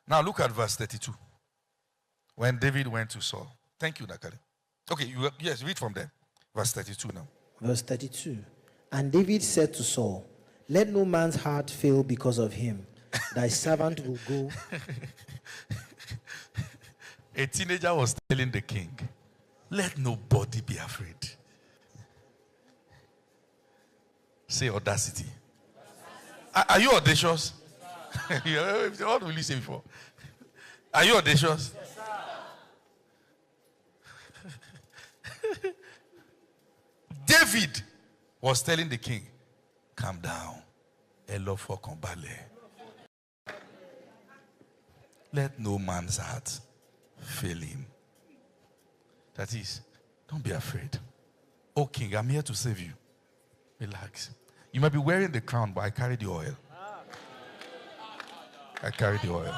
Now look at verse 32. When David went to Saul. Thank you, Nakari. Okay, yes, read from there. Verse 32 now. Verse 32. And David said to Saul, let no man's heart fail because of him. Thy servant will go. A teenager was telling the king, let nobody be afraid. Say audacity. Are you audacious? What will you say before? Are you audacious? David was telling the king, calm down. Let no man's heart fail him. That is, don't be afraid. Oh king, I'm here to save you. Relax. You might be wearing the crown, but I carry the oil. I carry the oil.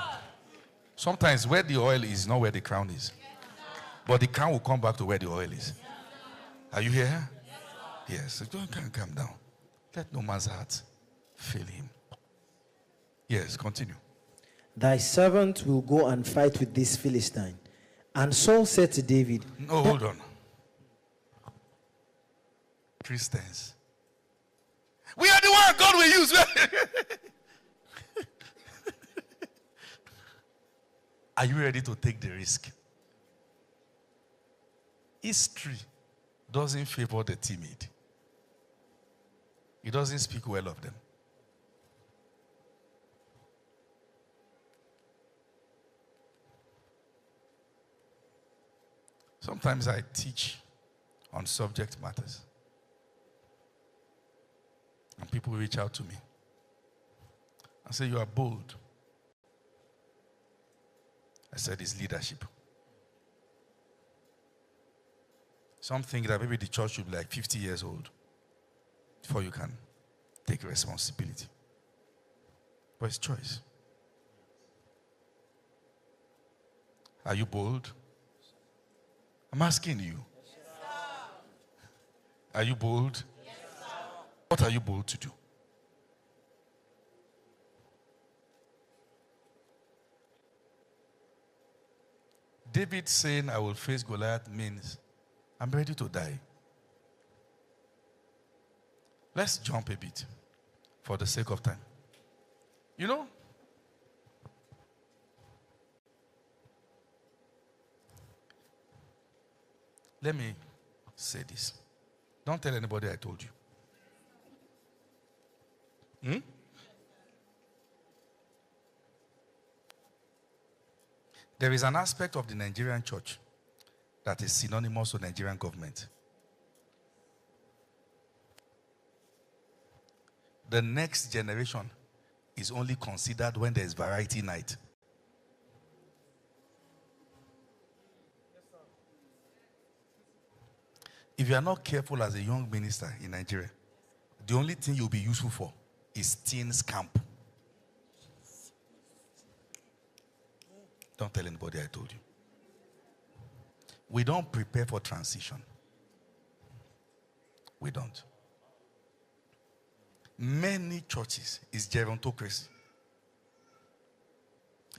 Sometimes where the oil is not where the crown is. But the crown will come back to where the oil is. Are you here? Yes. So don't calm down. Let no man's heart fail him. Yes, continue. Thy servant will go and fight with this Philistine. And Saul said to David. No, hold on. Christians. We are the one God will use. Are you ready to take the risk? History doesn't favor the timid. It doesn't speak well of them. Sometimes I teach on subject matters. And people reach out to me and say, you are bold. I said, it's leadership. Some think that maybe the church should be like 50 years old before you can take responsibility. But it's choice. Are you bold? I'm asking you. Yes, are you bold? Yes, what are you bold to do? David saying, I will face Goliath means I'm ready to die. Let's jump a bit for the sake of time. You know, let me say this. Don't tell anybody I told you. There is an aspect of the Nigerian church that is synonymous with Nigerian government. The next generation is only considered when there is variety night. If you are not careful as a young minister in Nigeria, the only thing you'll be useful for is teens camp. Don't tell anybody I told you. We don't prepare for transition. We don't. Many churches is gerontocracy.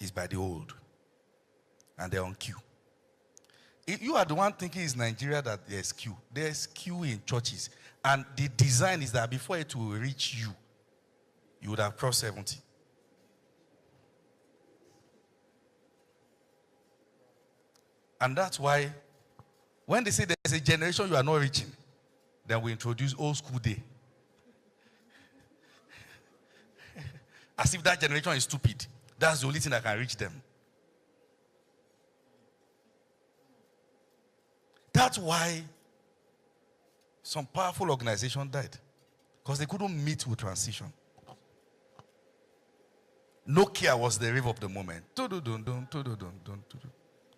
It's by the old. And they're on queue. If you are the one thinking it's Nigeria that there's queue. There's queue in churches. And the design is that before it will reach you, you would have crossed 70. And that's why when they say there's a generation you are not reaching, then we introduce old school day. As if that generation is stupid. That's the only thing that can reach them. That's why some powerful organization died. Because they couldn't meet with transition. Nokia was the rave of the moment.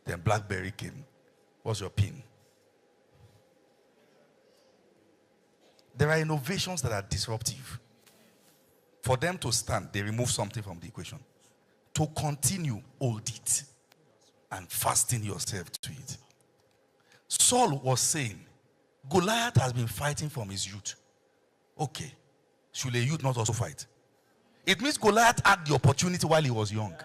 Then BlackBerry came. What's your pin? There are innovations that are disruptive. For them to stand, they remove something from the equation. To continue, hold it and fasten yourself to it. Saul was saying, Goliath has been fighting from his youth. Okay, should a youth not also fight? It means Goliath had the opportunity while he was young.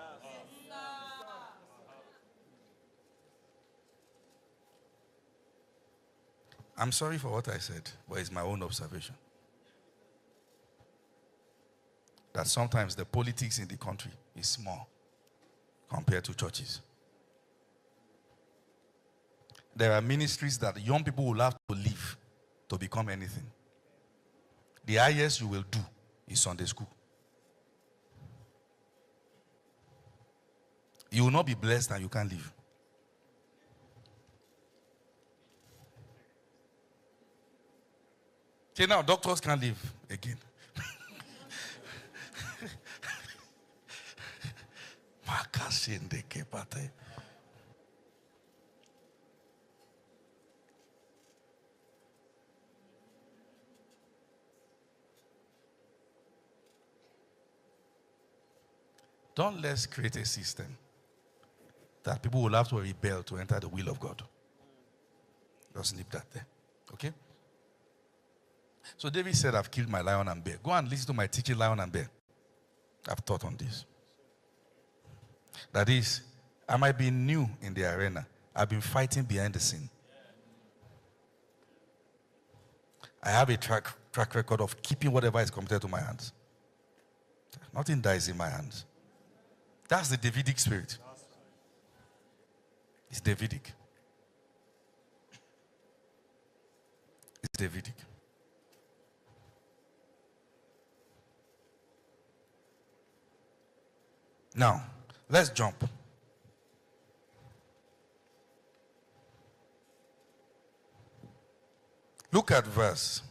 I'm sorry for what I said, but it's my own observation. That sometimes the politics in the country is small compared to churches. There are ministries that young people will have to leave to become anything. The highest you will do is Sunday school. You will not be blessed and you can't leave. Okay, now doctors can't live again. Don't let's create a system that people will have to rebel to enter the will of God. Just leave that there. Okay? So David said, I've killed my lion and bear. Go and listen to my teaching, Lion and Bear. I've taught on this. That is, I might be new in the arena. I've been fighting behind the scene. I have a track record of keeping whatever is committed to my hands. Nothing dies in my hands. That's the Davidic spirit. It's Davidic. It's Davidic. Now, let's jump. Look at verse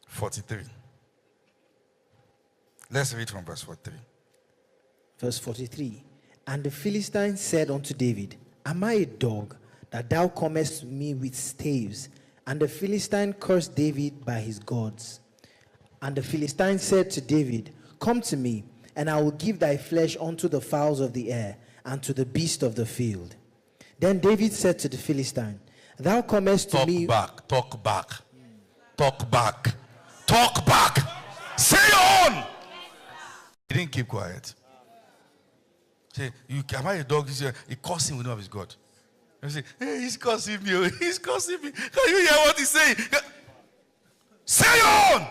43. Let's read from verse 43. Verse 43. And the Philistine said unto David, Am I a dog that thou comest to me with staves? And the Philistine cursed David by his gods. And the Philistine said to David, Come to me, and I will give thy flesh unto the fowls of the air, and to the beasts of the field. Then David said to the Philistine, Thou comest to me... Talk back. Say your own. He didn't keep quiet. Say, am I a dog? He cursed him with the name of his God. You say, hey, he's cursing me. He's cursing me. Can you hear what he's saying? Say your own.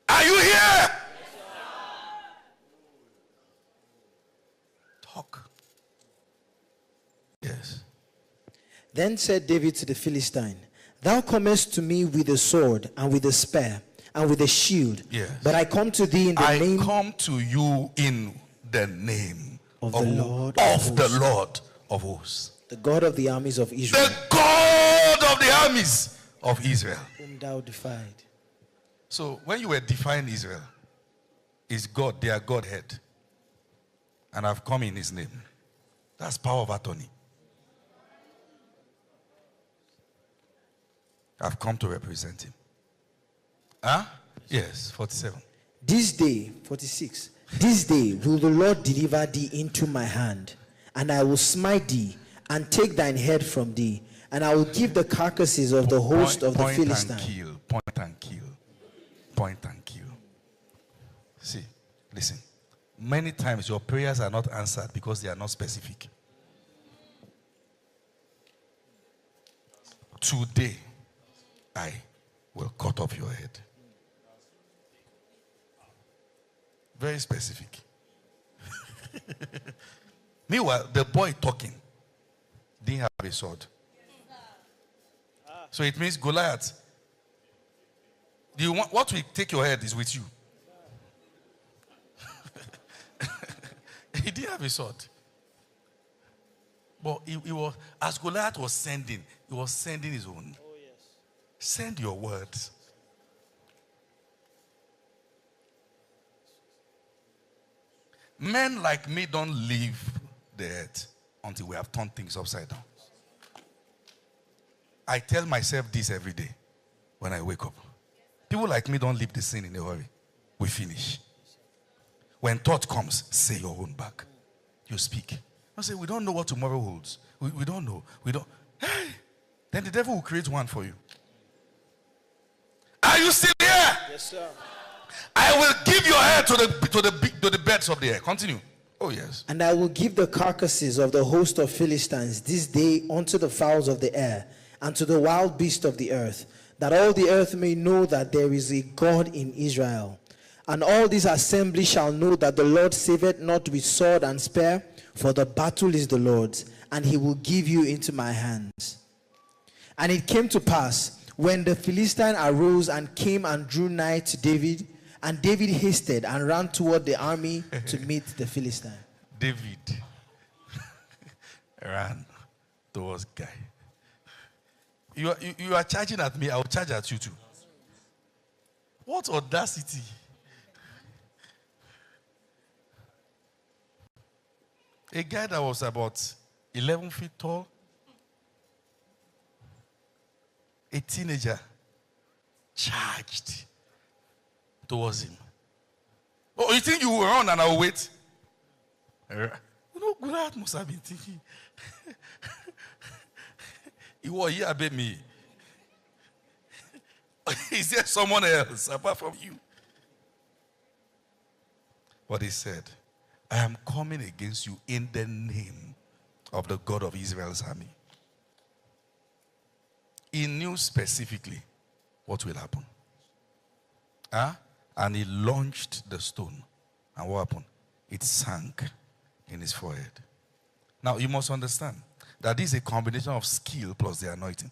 Are you here? Talk. Yes. Then said David to the Philistine, Thou comest to me with a sword and with a spear and with a shield. Yes. But I come to thee in the name... I come to you in the name of the Lord of hosts. The God of the armies of Israel. The God of the armies of Israel. Whom thou defied. So when you were defying Israel, is God, their Godhead. And I've come in his name. That's power of attorney. I've come to represent him. Huh? Yes, 47. This day, 46. This day will the Lord deliver thee into my hand, and I will smite thee, and take thine head from thee, and I will give the carcasses of the host of the Philistines. Point and kill. Point and kill. See, listen. Many times your prayers are not answered because they are not specific. Today, I will cut off your head. Very specific. Meanwhile, the boy talking didn't have a sword. So it means Goliath, what will take your head is with you. He didn't have a sword. But he was, as Goliath was sending, he was sending his own. Oh, yes. Send your words. Men like me don't leave the earth until we have turned things upside down. I tell myself this every day when I wake up. People like me don't leave the scene in a hurry. We finish. When thought comes, say your own back. You speak. I say, we don't know what tomorrow holds. We don't know. We don't. Hey, then the devil will create one for you. Are you still here? Yes, sir. I will give your head to the birds of the air. Continue. Oh, yes. And I will give the carcasses of the host of Philistines this day unto the fowls of the air, and to the wild beasts of the earth, that all the earth may know that there is a God in Israel. And all this assembly shall know that the Lord saveth not with sword and spear, for the battle is the Lord's, and he will give you into my hands. And it came to pass, when the Philistine arose and came and drew nigh to David, and David hasted and ran toward the army to meet the Philistine. David ran towards guy. You are charging at me, I will charge at you too. What audacity. A guy that was about 11 feet tall, a teenager, charged towards him. Oh, you think you will run and I will wait? You know, Goliath must have been thinking, he was here about me. Is there someone else apart from you? But he said, I am coming against you in the name of the God of Israel's army. He knew specifically what will happen. And he launched the stone. And what happened? It sank in his forehead. Now, you must understand that this is a combination of skill plus the anointing.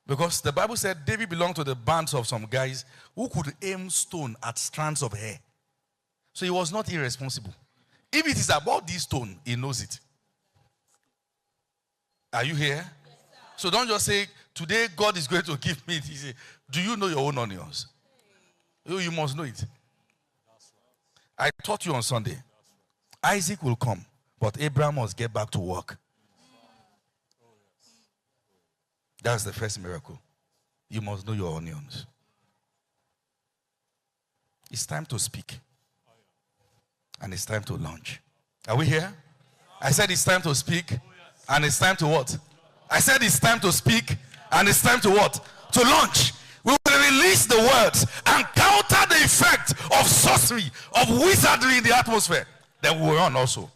Because the Bible said David belonged to the bands of some guys who could aim stone at strands of hair. So he was not irresponsible. If it is about this stone, he knows it. Are you here? Yes, so don't just say, today God is going to give me this. Do you know your own onions? You must know it. I taught you on Sunday. Isaac will come, but Abraham must get back to work. That's the first miracle. You must know your onions. It's time to speak. And it's time to launch. Are we here? I said it's time to speak. And it's time to what? I said it's time to speak. And it's time to what? To launch. We will release the words and counter the effect of sorcery, of wizardry in the atmosphere. Then we will run also.